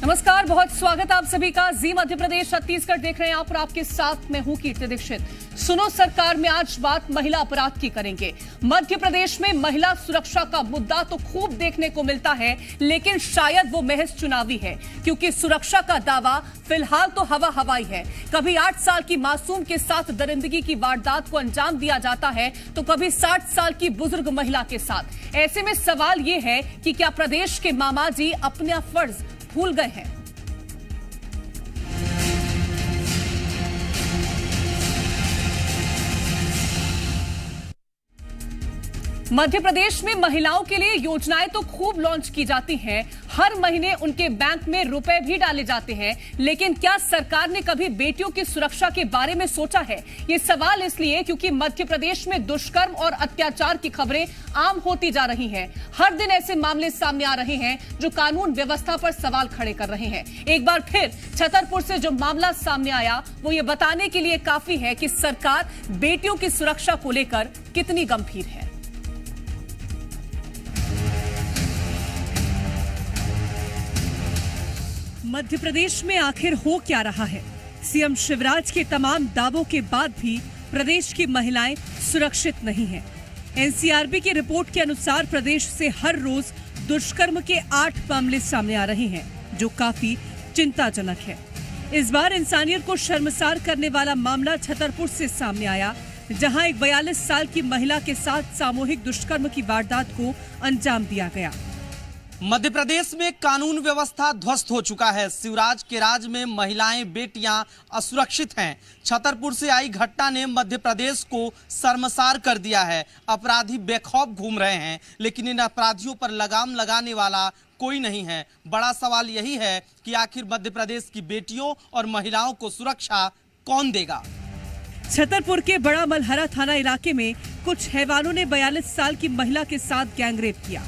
नमस्कार, बहुत स्वागत आप सभी का। जी मध्य प्रदेश छत्तीसगढ़ देख रहे हैं आप और आपके साथ मैं हूं कीर्ति दीक्षित। सुनो सरकार में आज बात महिला अपराध की करेंगे। मध्य प्रदेश में महिला सुरक्षा का मुद्दा तो खूब देखने को मिलता है, लेकिन शायद वो महज चुनावी है, क्योंकि सुरक्षा का दावा फिलहाल तो हवा हवाई है। कभी 8 साल की मासूम के साथ दरिंदगी की वारदात को अंजाम दिया जाता है, तो कभी 60 साल की बुजुर्ग महिला के साथ। ऐसे में सवाल ये है कि क्या प्रदेश के मामाजी अपना फर्ज भूल गए हैं? मध्य प्रदेश में महिलाओं के लिए योजनाएं तो खूब लॉन्च की जाती हैं, हर महीने उनके बैंक में रुपए भी डाले जाते हैं, लेकिन क्या सरकार ने कभी बेटियों की सुरक्षा के बारे में सोचा है? ये सवाल इसलिए क्योंकि मध्य प्रदेश में दुष्कर्म और अत्याचार की खबरें आम होती जा रही हैं। हर दिन ऐसे मामले सामने आ रहे हैं जो कानून व्यवस्था पर सवाल खड़े कर रहे हैं। एक बार फिर छतरपुर से जो मामला सामने आया वो ये बताने के लिए काफी है कि सरकार बेटियों की सुरक्षा को लेकर कितनी गंभीर है। मध्य प्रदेश में आखिर हो क्या रहा है? सीएम शिवराज के तमाम दावों के बाद भी प्रदेश की महिलाएं सुरक्षित नहीं हैं। एनसीआरबी की रिपोर्ट के अनुसार प्रदेश से हर रोज दुष्कर्म के 8 मामले सामने आ रहे हैं, जो काफी चिंताजनक है। इस बार इंसानियत को शर्मसार करने वाला मामला छतरपुर से सामने आया, जहां एक 42 साल की महिला के साथ सामूहिक दुष्कर्म की वारदात को अंजाम दिया गया। मध्य प्रदेश में कानून व्यवस्था ध्वस्त हो चुका है। शिवराज के राज में महिलाएं, बेटियां असुरक्षित हैं। छतरपुर से आई घटना ने मध्य प्रदेश को शर्मसार कर दिया है। अपराधी बेखौफ घूम रहे हैं, लेकिन इन अपराधियों पर लगाम लगाने वाला कोई नहीं है। बड़ा सवाल यही है कि आखिर मध्य प्रदेश की बेटियों और महिलाओं को सुरक्षा कौन देगा? छतरपुर के बड़ा मलहरा थाना इलाके में कुछ हैवानों ने 42 साल की महिला के साथ गैंगरेप किया।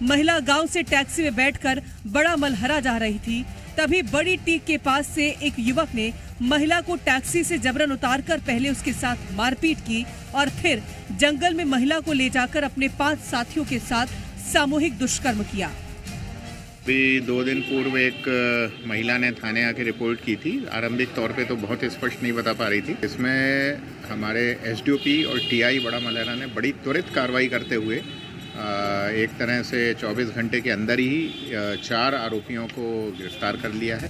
महिला गांव से टैक्सी में बैठकर बड़ा मलहरा जा रही थी, तभी बड़ी टीक के पास से एक युवक ने महिला को टैक्सी से जबरन उतारकर पहले उसके साथ मारपीट की और फिर जंगल में महिला को ले जाकर अपने 5 साथियों के साथ सामूहिक दुष्कर्म किया। अभी 2 दिन पूर्व एक महिला ने थाने आके रिपोर्ट की थी। आरंभिक तौर पे तो बहुत स्पष्ट नहीं बता पा रही थी। इसमें हमारे एसडीओपी और टीआई बड़ा मलहरा ने बड़ी त्वरित कार्रवाई करते हुए एक तरह से 24 घंटे के अंदर ही 4 आरोपियों को गिरफ्तार कर लिया है।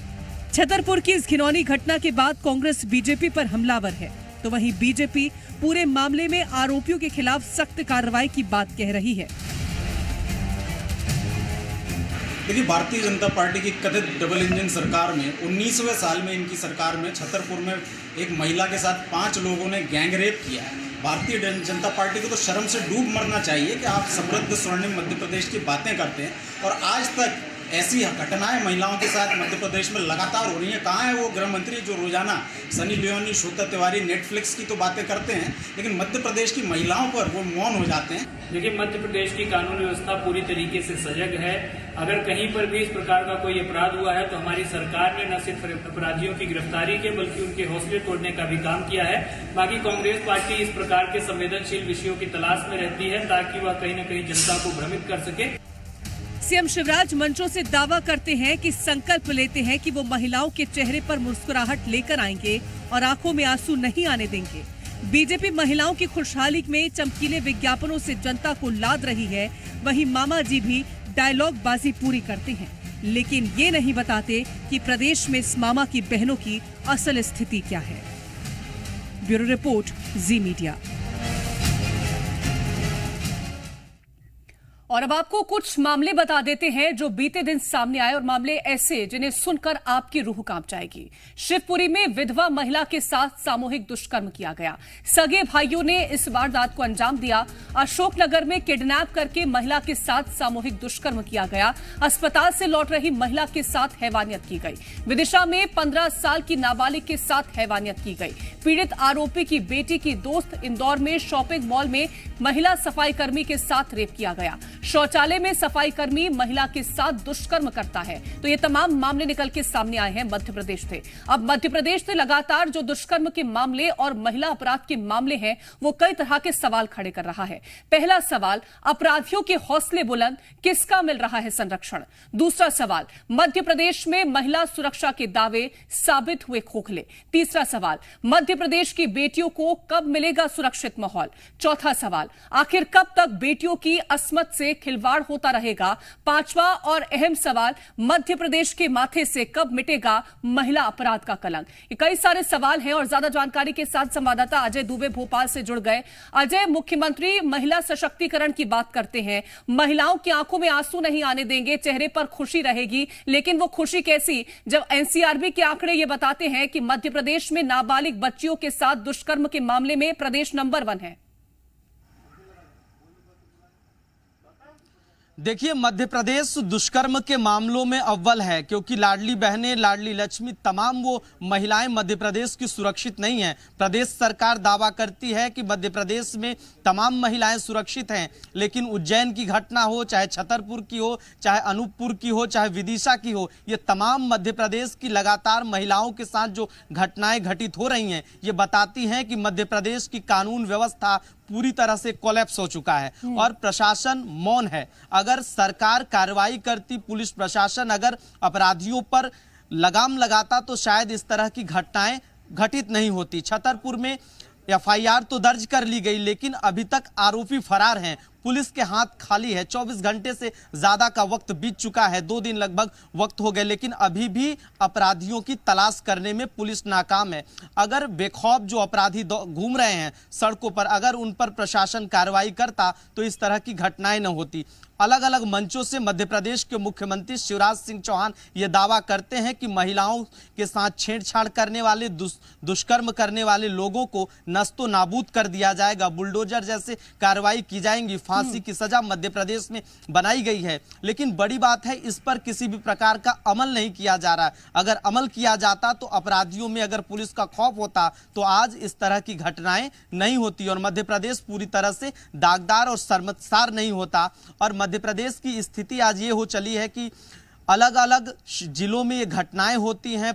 छतरपुर की इस घिनौनी घटना के बाद कांग्रेस बीजेपी पर हमलावर है, तो वहीं बीजेपी पूरे मामले में आरोपियों के खिलाफ सख्त कार्रवाई की बात कह रही है। देखिए, भारतीय जनता पार्टी की कथित डबल इंजन सरकार में 19वें साल में इनकी सरकार में छतरपुर में एक महिला के साथ 5 लोगों ने गैंगरेप किया है। भारतीय जनता पार्टी को तो शर्म से डूब मरना चाहिए कि आप समृद्ध स्वर्णिम मध्य प्रदेश की बातें करते हैं और आज तक ऐसी घटनाएं महिलाओं के साथ मध्य प्रदेश में लगातार हो रही हैं। कहाँ है वो गृह मंत्री जो रोजाना सनी लियोनी, श्वेता तिवारी, नेटफ्लिक्स की तो बातें करते हैं, लेकिन मध्य प्रदेश की महिलाओं पर वो मौन हो जाते हैं। देखिए, मध्य प्रदेश की कानून व्यवस्था पूरी तरीके से सजग है। अगर कहीं पर भी इस प्रकार का कोई अपराध हुआ है तो हमारी सरकार ने न सिर्फ अपराधियों की गिरफ्तारी के बल्कि उनके हौसले तोड़ने का भी काम किया है। बाकी कांग्रेस पार्टी इस प्रकार के संवेदनशील विषयों की तलाश में रहती है ताकि वह कहीं न कहीं जनता को भ्रमित कर सके। सीएम शिवराज मंचों से दावा करते हैं कि संकल्प लेते हैं कि वो महिलाओं के चेहरे पर मुस्कुराहट लेकर आएंगे और आंखों में आंसू नहीं आने देंगे। बीजेपी महिलाओं की खुशहाली में चमकीले विज्ञापनों से जनता को लाद रही है, वहीं मामा जी भी डायलॉग बाजी पूरी करते हैं, लेकिन ये नहीं बताते कि प्रदेश में इस मामा की बहनों की असल स्थिति क्या है। ब्यूरो रिपोर्ट, जी मीडिया। और अब आपको कुछ मामले बता देते हैं जो बीते दिन सामने आए, और मामले ऐसे जिन्हें सुनकर आपकी रूह कांप जाएगी। शिवपुरी में विधवा महिला के साथ सामूहिक दुष्कर्म किया गया। सगे भाइयों ने इस वारदात को अंजाम दिया। अशोकनगर में किडनैप करके महिला के साथ सामूहिक दुष्कर्म किया गया। अस्पताल से लौट रही महिला के साथ हैवानियत की गई। विदिशा में 15 साल की नाबालिग के साथ हैवानियत की गई। पीड़ित आरोपी की बेटी की दोस्त इंदौर में शॉपिंग मॉल में महिला सफाई कर्मी के साथ रेप किया गया। शौचालय में सफाई कर्मी महिला के साथ दुष्कर्म करता है। तो ये तमाम मामले निकल के सामने आए हैं मध्य प्रदेश से। अब मध्य प्रदेश से लगातार जो दुष्कर्म के मामले और महिला अपराध के मामले हैं, वो कई तरह के सवाल खड़े कर रहा है। पहला सवाल, अपराधियों के हौसले बुलंद, किसका मिल रहा है संरक्षण? दूसरा सवाल, मध्य प्रदेश में महिला सुरक्षा के दावे साबित हुए खोखले। तीसरा सवाल, मध्य प्रदेश की बेटियों को कब मिलेगा सुरक्षित माहौल? चौथा सवाल, आखिर कब तक बेटियों की अस्मत से खिलवाड़ होता रहेगा? पांचवा और अहम सवाल, मध्य प्रदेश के माथे से कब मिटेगा महिला अपराध का कलंक? ये कई सारे सवाल हैं और ज्यादा जानकारी के साथ संवाददाता अजय दुबे भोपाल से जुड़ गए। अजय, मुख्यमंत्री महिला सशक्तिकरण की बात करते हैं, महिलाओं की आंखों में आंसू नहीं आने देंगे, चेहरे पर खुशी रहेगी, लेकिन वो खुशी कैसी जब एनसीआरबी के आंकड़े ये बताते हैं कि मध्य प्रदेश में नाबालिग बच्चियों के साथ दुष्कर्म के मामले में प्रदेश नंबर 1 है। देखिए, मध्य प्रदेश दुष्कर्म के मामलों में अव्वल है, क्योंकि लाडली बहनें, लाडली लक्ष्मी, तमाम वो महिलाएं मध्य प्रदेश की सुरक्षित नहीं हैं। प्रदेश सरकार दावा करती है कि मध्य प्रदेश में तमाम महिलाएं सुरक्षित हैं, लेकिन उज्जैन की घटना हो, चाहे छतरपुर की हो, चाहे अनूपपुर की हो, चाहे विदिशा की हो, ये तमाम मध्य प्रदेश की लगातार महिलाओं के साथ जो घटनाएं घटित हो रही हैं, ये बताती हैं कि मध्य प्रदेश की कानून व्यवस्था पूरी तरह से कोलैप्स हो चुका है और प्रशासन मौन है। अगर सरकार कार्रवाई करती, पुलिस प्रशासन अगर अपराधियों पर लगाम लगाता, तो शायद इस तरह की घटनाएं घटित नहीं होती। छतरपुर में एफआईआर तो दर्ज कर ली गई, लेकिन अभी तक आरोपी फरार हैं। पुलिस के हाथ खाली है। 24 घंटे से ज्यादा का वक्त बीत चुका है, 2 दिन लगभग वक्त हो गए, लेकिन अभी भी अपराधियों की तलाश करने में पुलिस नाकाम है। अगर बेखौफ जो अपराधी घूम रहे हैं सड़कों पर, अगर उन पर प्रशासन कार्रवाई करता तो इस तरह की घटनाएं न होती। अलग अलग मंचों से मध्य प्रदेश के मुख्यमंत्री शिवराज सिंह चौहान ये दावा करते हैं कि महिलाओं के साथ छेड़छाड़ करने वाले, दुष्कर्म करने वाले लोगों को नस्तो नाबूद कर दिया जाएगा, बुलडोजर जैसे कार्रवाई की जाएंगी, फांसी की सजा मध्य प्रदेश में बनाई गई है। लेकिन बड़ी बात है, इस पर किसी भी प्रकार का अमल नहीं किया जा रहा है। अगर अमल किया जाता तो अपराधियों में अगर पुलिस का खौफ होता तो आज इस तरह की घटनाएं नहीं होती और मध्य प्रदेश पूरी तरह से दागदार और शर्मसार नहीं होता। और मध्य प्रदेश की स्थिति आज ये हो चली है कि अलग अलग जिलों में ये घटनाएं होती हैं,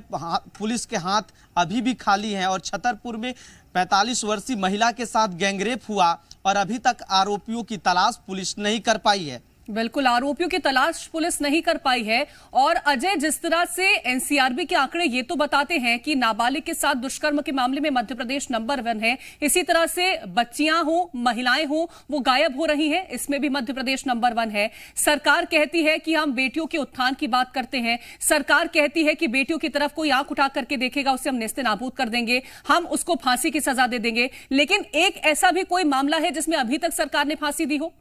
पुलिस के हाथ अभी भी खाली हैं। और छतरपुर में 45 वर्षीय महिला के साथ गैंगरेप हुआ और अभी तक आरोपियों की तलाश पुलिस नहीं कर पाई है। बिल्कुल, आरोपियों की तलाश पुलिस नहीं कर पाई है। और अजय, जिस तरह से एनसीआरबी के आंकड़े ये तो बताते हैं कि नाबालिग के साथ दुष्कर्म के मामले में मध्य प्रदेश नंबर 1 है, इसी तरह से बच्चियां हो, महिलाएं हो, वो गायब हो रही हैं, इसमें भी मध्य प्रदेश नंबर 1 है। सरकार कहती है कि हम बेटियों के उत्थान की बात करते हैं, सरकार कहती है कि बेटियों की तरफ कोई आंख उठा करके देखेगा उसे हम नेस्ते नाबूद कर देंगे, हम उसको फांसी की सजा दे देंगे। लेकिन एक ऐसा भी कोई मामला है जिसमें अभी तक सरकार ने फांसी दी हो?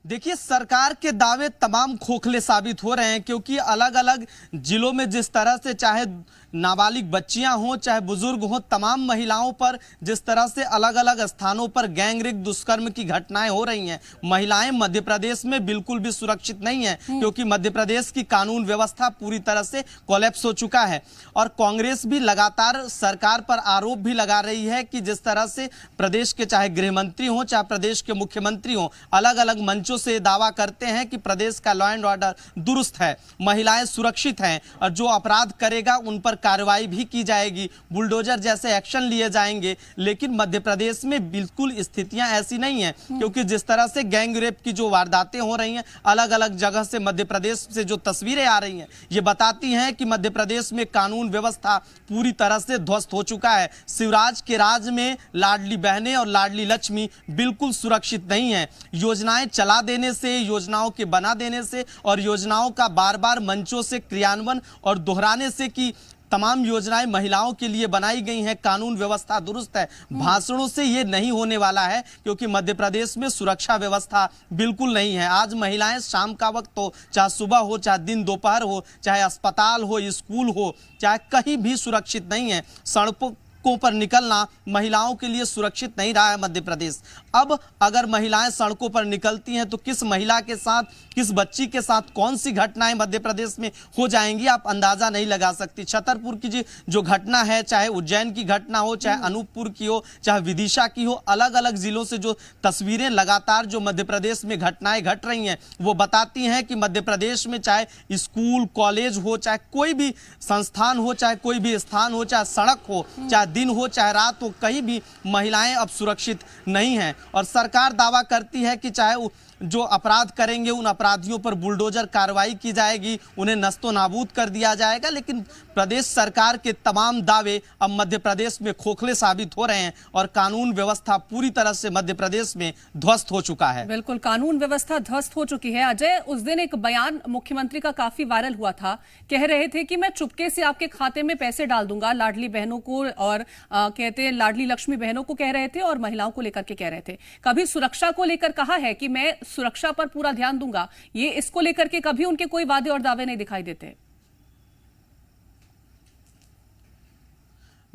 देखिए, सरकार के दावे तमाम खोखले साबित हो रहे हैं, क्योंकि अलग अलग जिलों में जिस तरह से चाहे नाबालिग बच्चियां हों चाहे बुजुर्ग हों, तमाम महिलाओं पर जिस तरह से अलग अलग स्थानों पर गैंगरेप दुष्कर्म की घटनाएं हो रही हैं, महिलाएं मध्य प्रदेश में बिल्कुल भी सुरक्षित नहीं है, क्योंकि मध्य प्रदेश की कानून व्यवस्था पूरी तरह से कोलैप्स हो चुका है। और कांग्रेस भी लगातार सरकार पर आरोप भी लगा रही है कि जिस तरह से प्रदेश के चाहे गृह मंत्री हों चाहे प्रदेश के मुख्यमंत्री हों, अलग अलग मंचों से दावा करते हैं कि प्रदेश का लॉ एंड ऑर्डर दुरुस्त है, महिलाएं सुरक्षित हैं और जो अपराध करेगा उन पर कार्रवाई भी की जाएगी, बुलडोजर जैसे एक्शन लिए जाएंगे। लेकिन मध्य प्रदेश में बिल्कुल स्थितियां ऐसी नहीं है, क्योंकि जिस तरह से गैंग रेप की जो वारदातें हो रही हैं, अलग अलग जगह से मध्य प्रदेश से जो तस्वीरें आ रही हैं, ये बताती हैं कि मध्य प्रदेश में कानून व्यवस्था पूरी तरह से ध्वस्त हो चुका है। शिवराज के राज में लाडली बहनें और लाडली लक्ष्मी बिल्कुल सुरक्षित नहीं है। योजनाएं चला देने से, योजनाओं के बना देने से और योजनाओं का बार बार मंचों से क्रियान्वयन और दोहराने से कि तमाम योजनाएं महिलाओं के लिए बनाई गई हैं, कानून व्यवस्था दुरुस्त है, भाषणों से ये नहीं होने वाला है, क्योंकि मध्य प्रदेश में सुरक्षा व्यवस्था बिल्कुल नहीं है। आज महिलाएं शाम का वक्त हो, चाहे सुबह हो, चाहे दिन दोपहर हो, चाहे अस्पताल हो, स्कूल हो, चाहे कहीं भी सुरक्षित नहीं है। सड़कों सड़कों पर निकलना महिलाओं के लिए सुरक्षित नहीं रहा है मध्य प्रदेश। अब अगर महिलाएं सड़कों पर निकलती हैं तो किस महिला के साथ, किस बच्ची के साथ कौन सी घटनाएं मध्य प्रदेश में हो जाएंगी, आप अंदाजा नहीं लगा सकती। छतरपुर की जो घटना है, चाहे उज्जैन की घटना हो, चाहे अनूपपुर की हो, चाहे विदिशा की हो, अलग अलग जिलों से जो तस्वीरें लगातार जो मध्य प्रदेश में घटनाएं घट रही हैं वो बताती हैं कि मध्य प्रदेश में चाहे स्कूल कॉलेज हो, चाहे कोई भी संस्थान हो, चाहे कोई भी स्थान हो, चाहे सड़क हो, चाहे दिन हो चाहे रात हो, कहीं भी महिलाएं अब सुरक्षित नहीं हैं। और सरकार दावा करती है कि चाहे जो अपराध करेंगे उन अपराधियों पर बुलडोजर कार्रवाई की जाएगी, उन्हें नस्तो नाबूद कर दिया जाएगा, लेकिन प्रदेश सरकार के तमाम दावे अब मध्य प्रदेश में खोखले साबित हो रहे हैं और कानून व्यवस्था पूरी तरह से मध्य प्रदेश में ध्वस्त हो चुका है। बिल्कुल, कानून व्यवस्था ध्वस्त हो चुकी है। अजय, उस दिन एक बयान मुख्यमंत्री का काफी वायरल हुआ था, कह रहे थे कि मैं चुपके से आपके खाते में पैसे डाल दूंगा, लाडली बहनों को और कहते हैं लाडली लक्ष्मी बहनों को कह रहे थे और महिलाओं को लेकर के कह रहे थे। कभी सुरक्षा को लेकर कहा है कि मैं सुरक्षा पर पूरा ध्यान दूंगा, ये इसको लेकर के कभी उनके कोई वादे और दावे नहीं दिखाई देते।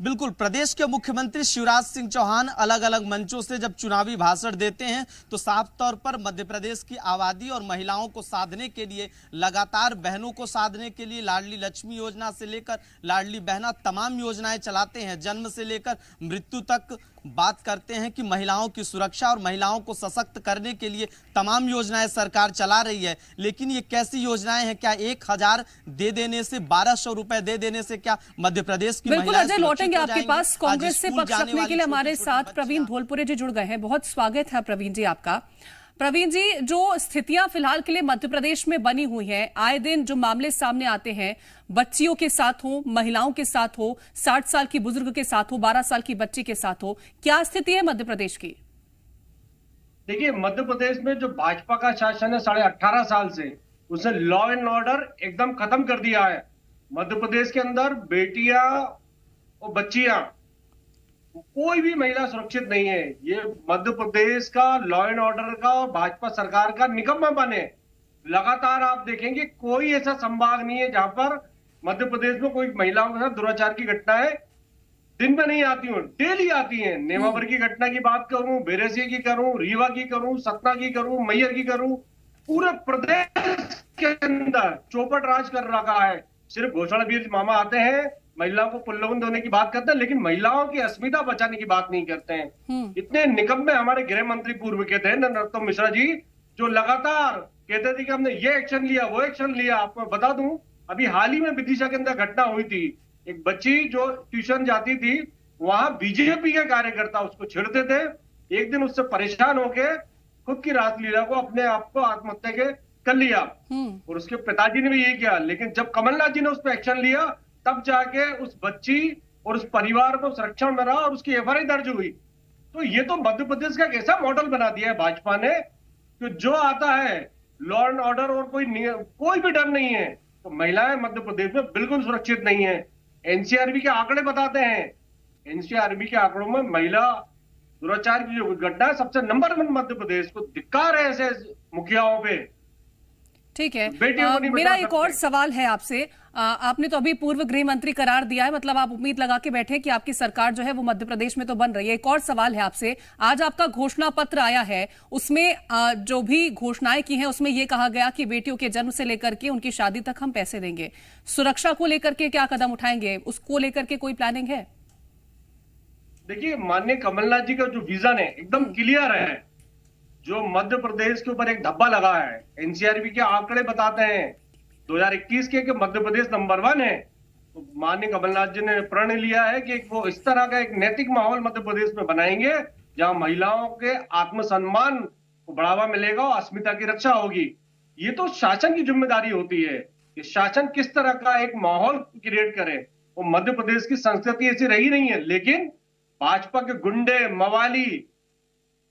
बिल्कुल, प्रदेश के मुख्यमंत्री शिवराज सिंह चौहान अलग अलग मंचों से जब चुनावी भाषण देते हैं तो साफ तौर पर मध्य प्रदेश की आबादी और महिलाओं को साधने के लिए, लगातार बहनों को साधने के लिए लाडली लक्ष्मी योजना से लेकर लाडली बहना तमाम योजनाएं चलाते हैं। जन्म से लेकर मृत्यु तक बात करते हैं कि महिलाओं की सुरक्षा और महिलाओं को सशक्त करने के लिए तमाम योजनाएं सरकार चला रही है। लेकिन ये कैसी योजनाएं हैं? क्या 1000 दे देने से, 1200 रुपए दे देने से क्या मध्य प्रदेश की बिल्कुल अजय, लौटेंगे आपके पास। आज कांग्रेस से पक्ष रखने के लिए हमारे साथ प्रवीण धोलपुरे जी जुड़ गए हैं। बहुत स्वागत है प्रवीण जी आपका। प्रवीण जी, जो स्थितियां फिलहाल के लिए मध्य प्रदेश में बनी हुई हैं, आए दिन जो मामले सामने आते हैं, बच्चियों के साथ हो, महिलाओं के साथ हो, 60 साल की बुजुर्ग के साथ हो, 12 साल की बच्ची के साथ हो, क्या स्थिति है मध्य प्रदेश की? देखिए, मध्य प्रदेश में जो भाजपा का शासन है 18.5 साल से, उसने लॉ एंड ऑर्डर एकदम खत्म कर दिया है। मध्य प्रदेश के अंदर बेटियां और बच्चियां, कोई भी महिला सुरक्षित नहीं है। ये मध्य प्रदेश का लॉ एंड ऑर्डर का और भाजपा सरकार का निकम्मापन है। लगातार आप देखेंगे कोई ऐसा संभाग नहीं है जहां पर मध्य प्रदेश में कोई महिलाओं के साथ दुराचार की घटनाएं दिन में नहीं आती हूं, डेली आती हैं। नेमावर की घटना की बात करूं, बेरसी की करूं, रीवा की करूं, सतना की करूं, मैयर की करूं, पूरे प्रदेश के अंदर चौपट राज कर रखा है। सिर्फ घोषणावीर मामा आते हैं, महिलाओं को पुल्लवन देने की बात करते हैं, लेकिन महिलाओं की अस्मिता बचाने की बात नहीं करते हैं। इतने निकम्मे हमारे गृह मंत्री पूर्व के थे नरोत्तम मिश्रा जी, जो लगातार कहते थे कि हमने ये एक्शन लिया, वो एक्शन लिया। आपको बता दूं, अभी हाल ही में विदिशा के अंदर घटना हुई थी। एक बच्ची जो ट्यूशन जाती थी, वहां बीजेपी के कार्यकर्ता उसको छेड़ते थे। एक दिन उससे परेशान होके खुद की रासलीला को, अपने आप को आत्महत्या के कर लिया और उसके पिताजी ने भी यही किया। लेकिन जब कमलनाथ जी ने उस पर एक्शन लिया, तब जाके उस बच्ची और उस परिवार को संरक्षण मिला और उसकी एफआईआर दर्ज हुई। तो ये तो मध्य प्रदेश का एक ऐसा मॉडल बना दिया है भाजपा ने कि जो आता है लॉ एंड ऑर्डर और कोई भी डर नहीं है। तो महिलाएं मध्य प्रदेश में बिल्कुल सुरक्षित नहीं है। एनसीआरबी के आंकड़े बताते हैं, एनसीआरबी के आंकड़ों में महिला दुराचार की जो घटना है सबसे नंबर 1 मध्य प्रदेश को। धिक्कार है ऐसे मुखियाओं पे। ठीक है, मेरा एक और सवाल है आपसे। आपने तो अभी पूर्व गृह मंत्री करार दिया है, मतलब आप उम्मीद लगा के बैठे कि आपकी सरकार जो है वो मध्य प्रदेश में तो बन रही है। एक और सवाल है आपसे, आज आपका घोषणा पत्र आया है, उसमें जो भी घोषणाएं की हैं उसमें ये कहा गया कि बेटियों के जन्म से लेकर के उनकी शादी तक हम पैसे देंगे। सुरक्षा को लेकर के क्या कदम उठाएंगे, उसको लेकर के कोई प्लानिंग है? देखिए, माननीय कमलनाथ जी का जो विजन है एकदम क्लियर है। जो मध्य प्रदेश के ऊपर एक धब्बा लगा है, एनसीआरबी के आंकड़े बताते हैं 2021 के मध्य प्रदेश नंबर 1 है। तो माननीय कमलनाथ जी ने प्रण लिया है कि वो इस तरह का एक नैतिक माहौल मध्य प्रदेश में बनाएंगे जहां महिलाओं के आत्मसम्मान को बढ़ावा मिलेगा और अस्मिता की रक्षा होगी। ये तो शासन की जिम्मेदारी होती है कि शासन किस तरह का एक माहौल क्रिएट करे। वो मध्य प्रदेश की संस्कृति ऐसी रही नहीं है, लेकिन भाजपा के गुंडे, मवाली,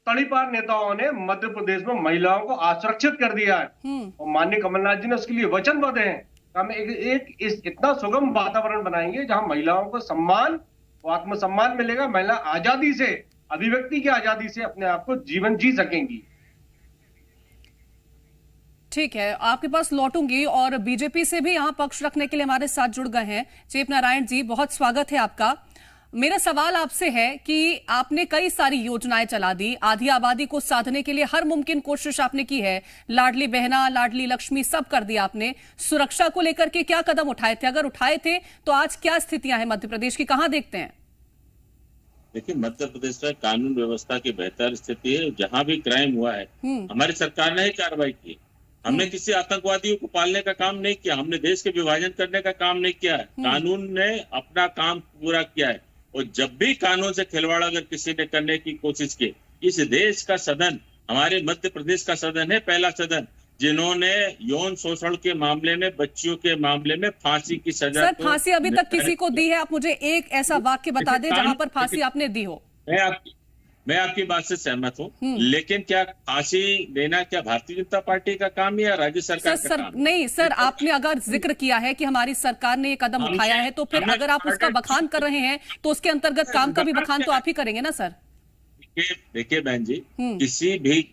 तड़ीपार नेताओं ने मध्य प्रदेश में महिलाओं को असुरक्षित कर दिया है। और माननीय कमलनाथ जी ने उसके लिए वचनबद्ध हैं। हम इतना सुगम वातावरण बनाएंगे जहां महिलाओं को सम्मान और आत्मसम्मान मिलेगा। महिला आजादी से, अभिव्यक्ति की आजादी से अपने आप को जीवन जी सकेंगी। ठीक है, आपके पास लौटूंगी। और बीजेपी से भी यहाँ पक्ष रखने के लिए हमारे साथ जुड़ गए हैं चेप नारायण जी, बहुत स्वागत है आपका। मेरा सवाल आपसे है कि आपने कई सारी योजनाएं चला दी, आधी आबादी को साधने के लिए हर मुमकिन कोशिश आपने की है, लाडली बहना, लाडली लक्ष्मी सब कर दिया आपने। सुरक्षा को लेकर के क्या कदम उठाए थे? अगर उठाए थे तो आज क्या स्थितियां हैं मध्य प्रदेश की, कहां देखते हैं? देखिए, मध्य प्रदेश में कानून व्यवस्था की बेहतर स्थिति है। जहां भी क्राइम हुआ है हमारी सरकार ने ही कार्रवाई की। हमने किसी आतंकवादियों को पालने का काम नहीं किया, हमने देश के विभाजन करने का काम नहीं किया है। कानून ने अपना काम पूरा किया है। और जब भी कानून से खिलवाड़ अगर किसी ने करने की कोशिश की, इस देश का सदन, हमारे मध्य प्रदेश का सदन है पहला सदन जिन्होंने यौन शोषण के मामले में, बच्चियों के मामले में फांसी की सजा। सर, फांसी अभी तक किसी को दी है? आप मुझे एक ऐसा वाक्य बता दें जहां पर फांसी आपने दी हो। मैं आपकी बात से सहमत हूँ, लेकिन क्या फांसी देना क्या भारतीय जनता पार्टी का काम है या राज्य सरकार का काम? नहीं सर, आपने अगर जिक्र किया है कि हमारी सरकार ने ये कदम उठाया है, तो फिर अगर आप उसका बखान कर रहे हैं तो उसके अंतर्गत काम का भी बखान तो आप ही करेंगे ना सर? देखिए बहन जी, किसी भी,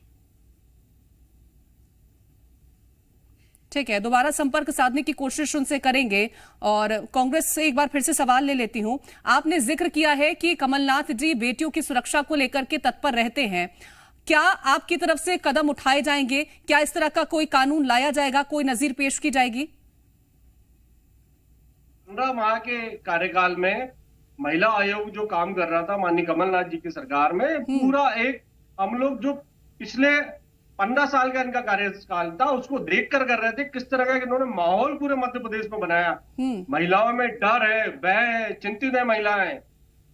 ठीक है, दोबारा संपर्क साधने की कोशिश उनसे करेंगे। और कांग्रेस से एक बार फिर से सवाल ले लेती हूं। आपने जिक्र किया है कि कमलनाथ जी बेटियों की सुरक्षा को लेकर के तत्पर रहते हैं। क्या आपकी तरफ से कदम उठाए जाएंगे? क्या इस तरह का कोई कानून लाया जाएगा, कोई नजीर पेश की जाएगी? 15 माह के कार्यकाल में महिला आयोग जो काम कर रहा था माननीय कमलनाथ जी की सरकार में, पूरा एक हम लोग जो पिछले 15 साल का इनका कार्यकाल था उसको देखकर कर रहे थे किस तरह का इन्होंने माहौल पूरे मध्य प्रदेश में बनाया। महिलाओं में डर है, भय है, चिंतित है महिलाएं।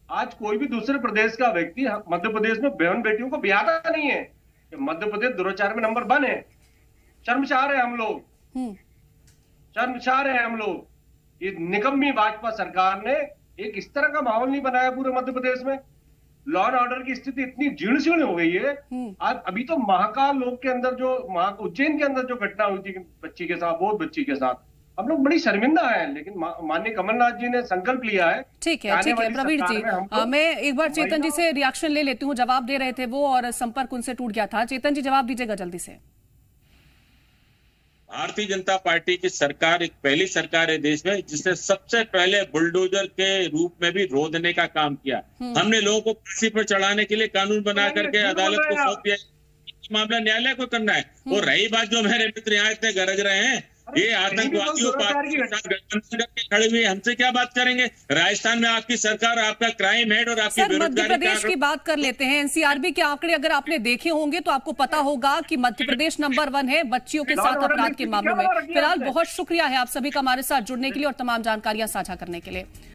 आज कोई भी दूसरे प्रदेश का व्यक्ति मध्य प्रदेश में बहन बेटियों को ब्याहता नहीं है। मध्य प्रदेश दुराचार में नंबर 1 है। शर्मसार है हम लोग, शर्मसार है हम लोग। ये निकम्मी भाजपा सरकार ने एक इस तरह का माहौल नहीं बनाया पूरे मध्य प्रदेश में। लॉ एंड ऑर्डर की स्थिति इतनी जीर्ण शीर्ण हो गई है। आज अभी तो महाकाल लोक के अंदर जो उज्जैन के अंदर जो घटना हुई थी बच्ची के साथ, बहुत बच्ची के साथ, हम लोग बड़ी शर्मिंदा हैं। लेकिन माननीय कमलनाथ जी ने संकल्प लिया है। ठीक है प्रवीण जी, मैं एक बार चेतन जी से रिएक्शन ले लेती हूँ। जवाब दे रहे थे वो और संपर्क उनसे टूट गया था। चेतन जी जवाब दीजिएगा जल्दी से। भारतीय जनता पार्टी की सरकार एक पहली सरकार है देश में जिसने सबसे पहले बुलडोजर के रूप में भी रोधने का काम किया। हमने लोगों को फांसी पर चढ़ाने के लिए कानून बना करके अदालत को सौंप दिया। मामला न्यायालय को करना है। और रही बात जो मेरे मित्र यहाँ इतने गरज रहे हैं, ये आतंकवादियों गठबंधन करके खड़े हुए हमसे क्या बात करेंगे? राजस्थान में आपकी सरकार, आपका क्राइम हेड और आपकी मध्य प्रदेश की बात कर लेते हैं। एनसीआरबी के आंकड़े अगर आपने देखे होंगे तो आपको पता होगा कि मध्य प्रदेश नंबर 1 है बच्चियों के साथ अपराध के मामलों में। फिलहाल बहुत शुक्रिया है आप सभी का हमारे साथ जुड़ने के लिए और तमाम जानकारियां साझा करने के लिए।